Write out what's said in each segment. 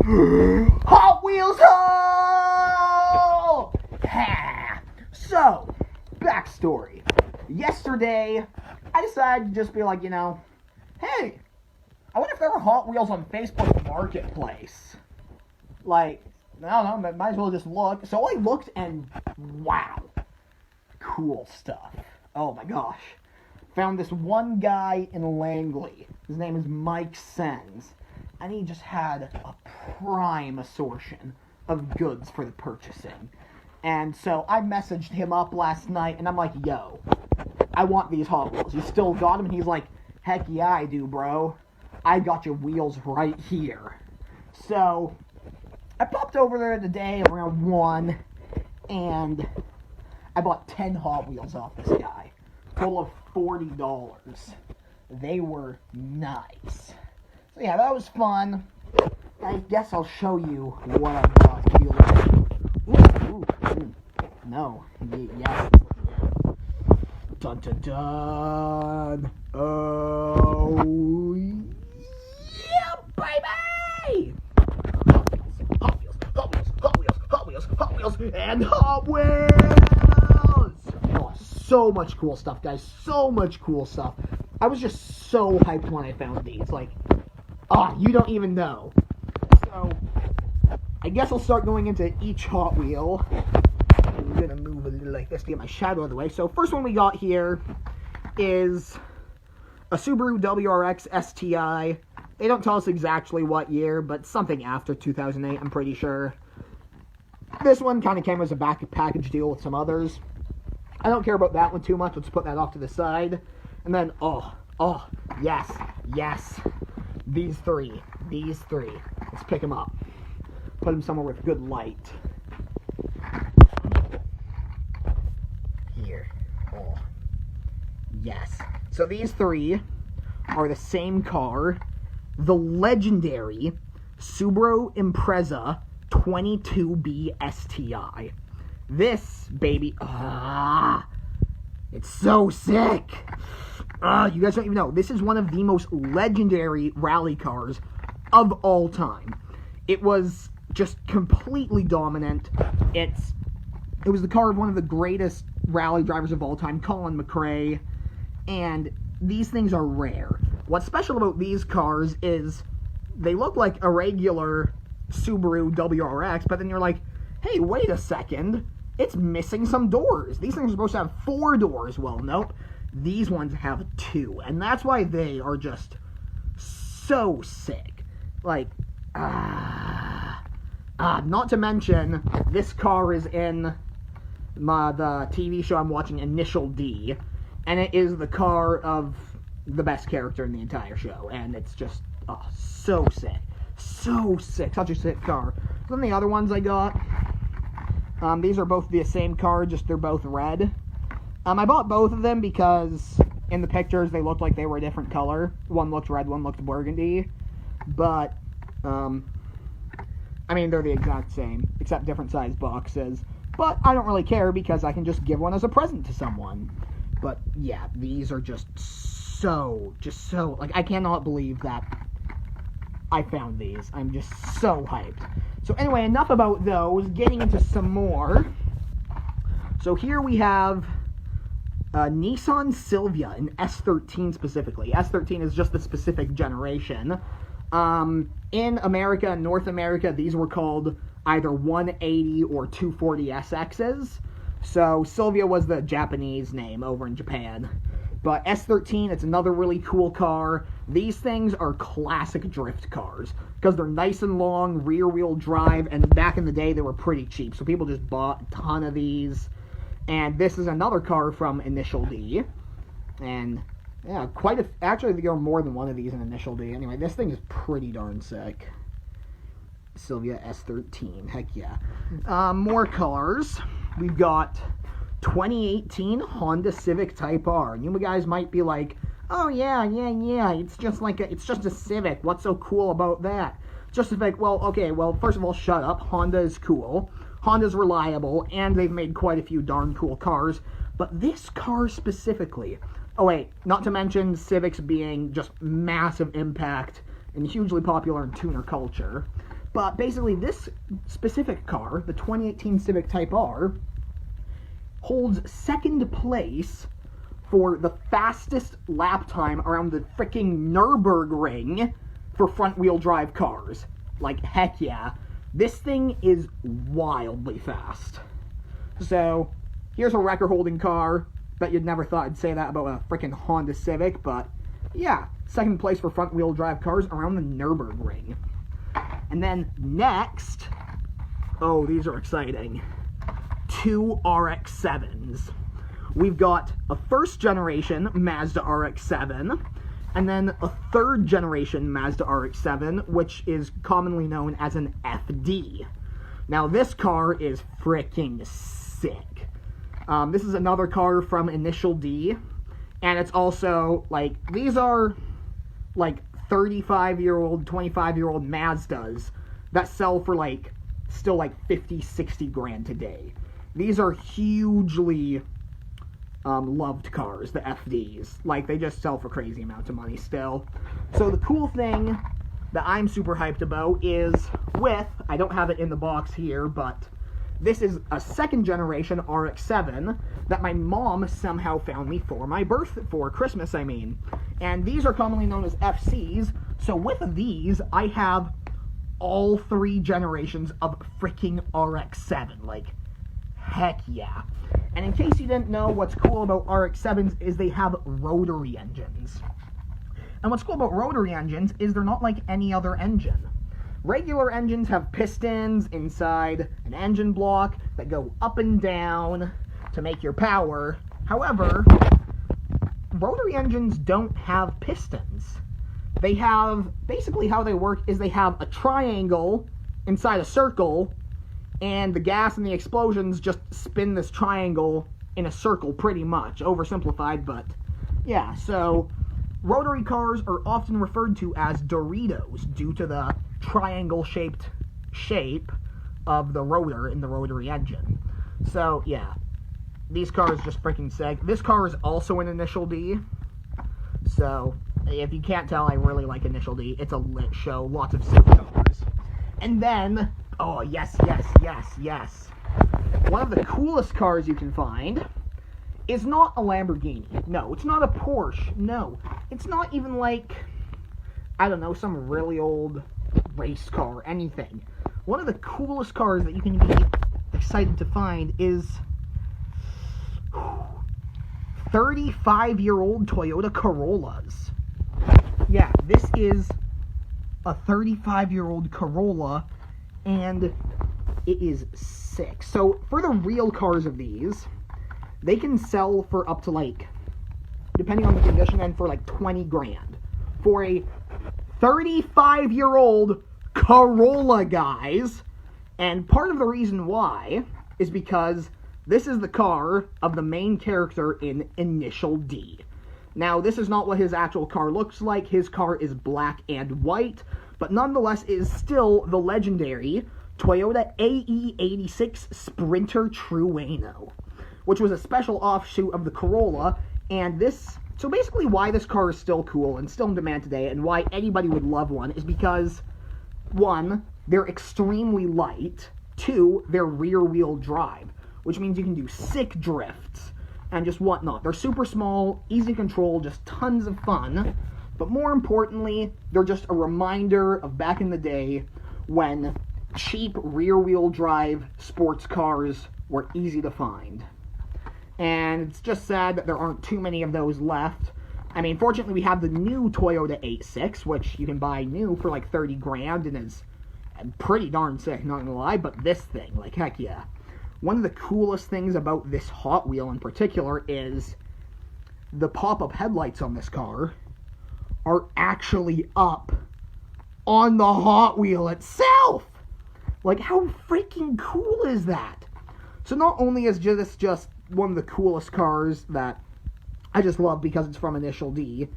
Hot Wheels haul! Ha! So, backstory. Yesterday, I decided to just be like, hey, I wonder if there were Hot Wheels on Facebook Marketplace. Like, I don't know, might as well just look. So I looked and, wow, cool stuff. Oh my gosh. Found this one guy in Langley. His name is Mike Sens. And he just had a prime assortment of goods for the purchasing. And so I messaged him up last night, and I'm like, yo, I want these Hot Wheels. You still got them? And he's like, heck yeah, I do, bro. I got your wheels right here. So I popped over there today around 1, and I bought 10 Hot Wheels off this guy. Total of $40. They were nice. So yeah, that was fun. I guess I'll show you what I bought. Ooh. No. Yes. Dun dun dun. Oh yeah, baby! Hot Wheels, and Hot Wheels! Oh, so much cool stuff, guys. So much cool stuff. I was just so hyped when I found these. Like, you don't even know. So, I guess I'll start going into each Hot Wheel. I'm gonna move a little like this to get my shadow out of the way. So, first one we got here is a Subaru WRX STI. They don't tell us exactly what year, but something after 2008, I'm pretty sure. This one kind of came as a package deal with some others. I don't care about that one too much. Let's put that off to the side. And then, yes. These three. Let's pick them up. Put them somewhere with good light. Here. Oh. Yes. So these three are the same car. The legendary Subaru Impreza 22B STI. This, baby, it's so sick. You guys don't even know. This is one of the most legendary rally cars of all time. It was just completely dominant. It was the car of one of the greatest rally drivers of all time, Colin McRae, and these things are rare. What's special about these cars is they look like a regular Subaru WRX, but then you're like, hey, wait a second, it's missing some doors. These things are supposed to have 4 doors. Well, nope. These ones have 2, and that's why they are just so sick. Like, not to mention, this car is in the TV show I'm watching, Initial D, and it is the car of the best character in the entire show, and it's just, so sick. So sick. Such a sick car. Then the other ones I got, these are both the same car, just they're both red. I bought both of them because in the pictures they looked like they were a different color. One looked red, one looked burgundy. But, they're the exact same, except different size boxes. But I don't really care because I can just give one as a present to someone. But, yeah, these are just so, like, I cannot believe that I found these. I'm just so hyped. So anyway, enough about those. Getting into some more. So here we have Nissan Silvia, an S13 specifically. S13 is just the specific generation. In America, North America, these were called either 180 or 240 SXs. So Silvia was the Japanese name over in Japan. But S13, it's another really cool car. These things are classic drift cars because they're nice and long, rear-wheel drive, and back in the day, they were pretty cheap. So people just bought a ton of these. And this is another car from Initial D. And, yeah, actually, there are more than one of these in Initial D. Anyway, this thing is pretty darn sick. Silvia S13, heck yeah. More cars. We've got 2018 Honda Civic Type R. You guys might be like, oh yeah, it's just a Civic. What's so cool about that? Just a Civic. Well, first of all, shut up. Honda is cool. Honda's reliable, and they've made quite a few darn cool cars. But this car specifically, oh wait, not to mention Civics being just massive impact and hugely popular in tuner culture. But basically, this specific car, the 2018 Civic Type R, holds second place for the fastest lap time around the freaking Nürburgring for front-wheel drive cars. Like, heck yeah. This thing is wildly fast. So, here's a record-holding car. Bet you'd never thought I'd say that about a freaking Honda Civic, but yeah, second place for front-wheel drive cars around the Nürburgring. And then next, oh, these are exciting, 2 RX-7s. We've got a first-generation Mazda RX-7, and then a third-generation Mazda RX-7, which is commonly known as an FD. Now, this car is freaking sick. This is another car from Initial D, and it's also, like, these are, like, 35-year-old, 25-year-old Mazdas that sell for, like, still, like, 50, 60 grand today. These are hugely loved cars, the FDs. Like, they just sell for crazy amounts of money still. So the cool thing that I'm super hyped about is I don't have it in the box here, but this is a second-generation RX-7 that my mom somehow found me for Christmas, I mean. And these are commonly known as FCs, so with these, I have all 3 generations of freaking RX-7. Like, heck yeah. And in case you didn't know, what's cool about RX-7s is they have rotary engines. And what's cool about rotary engines is they're not like any other engine. Regular engines have pistons inside an engine block that go up and down to make your power. However, rotary engines don't have pistons. They have, basically how they work is they have a triangle inside a circle, and the gas and the explosions just spin this triangle in a circle pretty much. Oversimplified, but yeah, so rotary cars are often referred to as Doritos due to the triangle-shaped shape of the rotor in the rotary engine. So, yeah, these cars just freaking sick. This car is also an Initial D, so if you can't tell, I really like Initial D. It's a lit show, lots of sick cars. And then, oh, yes, one of the coolest cars you can find is not a Lamborghini. No, it's not a Porsche. No, it's not even like, I don't know, some really old race car, anything. One of the coolest cars that you can be excited to find is 35-year-old Toyota Corollas. Yeah, this is a 35-year-old Corolla, and it is sick. So, for the real cars of these, they can sell for up to, like, depending on the condition, and for like 20 grand. For a 35-year-old Corolla, guys. And part of the reason why is because this is the car of the main character in Initial D. Now, this is not what his actual car looks like. His car is black and white, but nonetheless is still the legendary Toyota AE86 Sprinter Trueno, which was a special offshoot of the Corolla, and this, so basically why this car is still cool and still in demand today, and why anybody would love one, is because, 1, they're extremely light, 2, they're rear-wheel drive, which means you can do sick drifts, and just whatnot. They're super small, easy to control, just tons of fun, but more importantly, they're just a reminder of back in the day when cheap rear-wheel drive sports cars were easy to find. And it's just sad that there aren't too many of those left. I mean, fortunately, we have the new Toyota 86, which you can buy new for like 30 grand, and is pretty darn sick, not gonna lie, but this thing, like, heck yeah. One of the coolest things about this Hot Wheel in particular is the pop-up headlights on this car are actually up on the Hot Wheel itself! Like, how freaking cool is that? So not only is this just one of the coolest cars that I just love because it's from Initial D,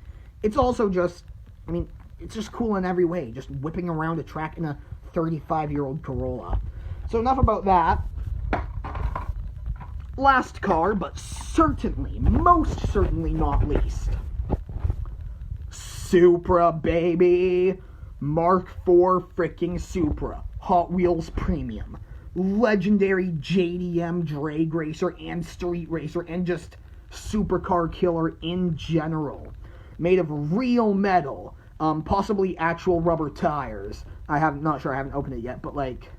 it's also just, I mean, it's just cool in every way, just whipping around a track in a 35-year-old Corolla. So enough about that. Last car, but certainly, most certainly not least, Supra, baby! Mark IV freaking Supra. Hot Wheels Premium, legendary JDM drag racer and street racer, and just supercar killer in general. Made of real metal, possibly actual rubber tires. Not sure, I haven't opened it yet, but like,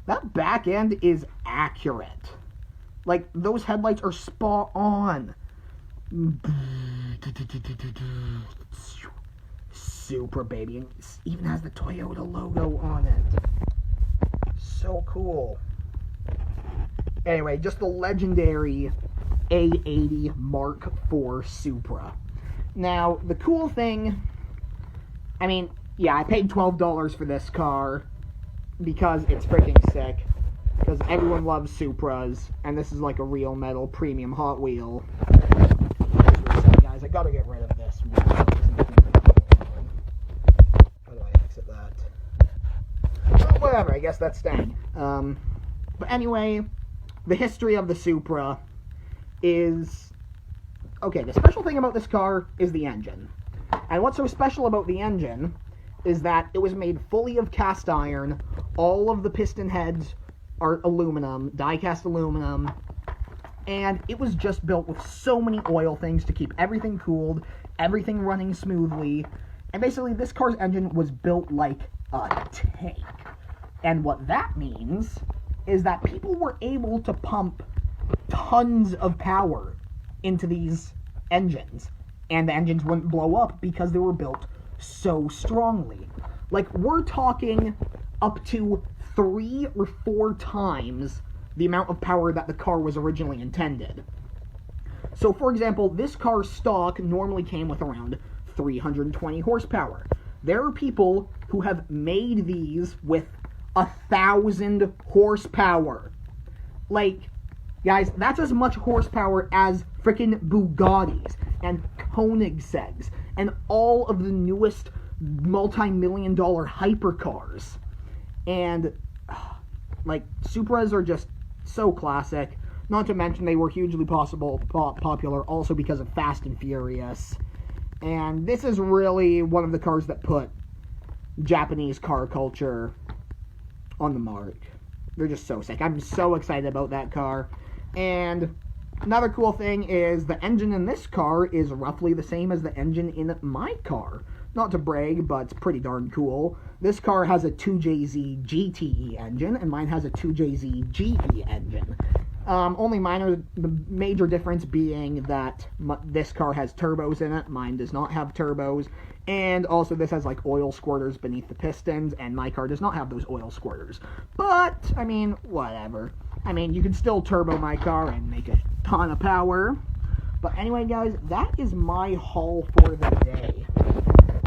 that back end is accurate. Like, those headlights are spot on. Super, baby. And it even has the Toyota logo on it. So cool. Anyway, just the legendary A80 Mark IV Supra. Now, the cool thing, I mean, yeah, I paid $12 for this car because it's freaking sick. Because everyone loves Supras, and this is like a real metal premium Hot Wheel. Guys, I gotta get rid of this one. How do I exit that? Well, whatever, I guess that's staying. But anyway, the history of the Supra is... Okay, the special thing about this car is the engine. And what's so special about the engine is that it was made fully of cast iron. All of the piston heads are aluminum, die-cast aluminum, and it was just built with so many oil things to keep everything cooled, everything running smoothly, and basically this car's engine was built like a tank. And what that means is that people were able to pump tons of power into these engines, and the engines wouldn't blow up because they were built so strongly. Like, we're talking up to 3 or 4 times the amount of power that the car was originally intended. So, for example, this car's stock normally came with around 320 horsepower. There are people who have made these with 1,000 horsepower. Like, guys, that's as much horsepower as frickin' Bugattis and Koenigsegg's and all of the newest multi-million-dollar hypercars. And, like, Supras are just so classic. Not to mention they were hugely popular also because of Fast and Furious. And this is really one of the cars that put Japanese car culture on the mark. They're just so sick. I'm so excited about that car. And another cool thing is the engine in this car is roughly the same as the engine in my car. Not to brag, but it's pretty darn cool. This car has a 2JZ GTE engine, and mine has a 2JZ GE engine. The major difference being that this car has turbos in it, mine does not have turbos, and also this has like oil squirters beneath the pistons, and my car does not have those oil squirters. But, I mean, whatever. I mean, you can still turbo my car and make a ton of power. But anyway, guys, that is my haul for the day.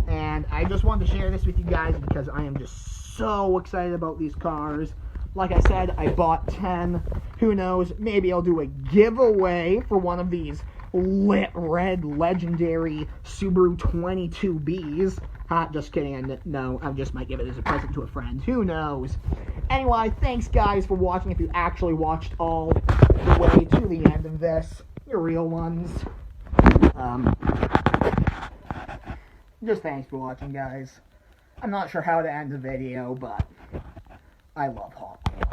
And I just wanted to share this with you guys because I am just so excited about these cars. Like I said, I bought 10. Who knows, maybe I'll do a giveaway for one of these lit red legendary Subaru 22Bs. Just kidding, no, I just might give it as a present to a friend. Who knows? Anyway, thanks guys for watching. If you actually watched all the way to the end of this, you're real ones. Just thanks for watching, guys. I'm not sure how to end the video, but I love Hot Wheels.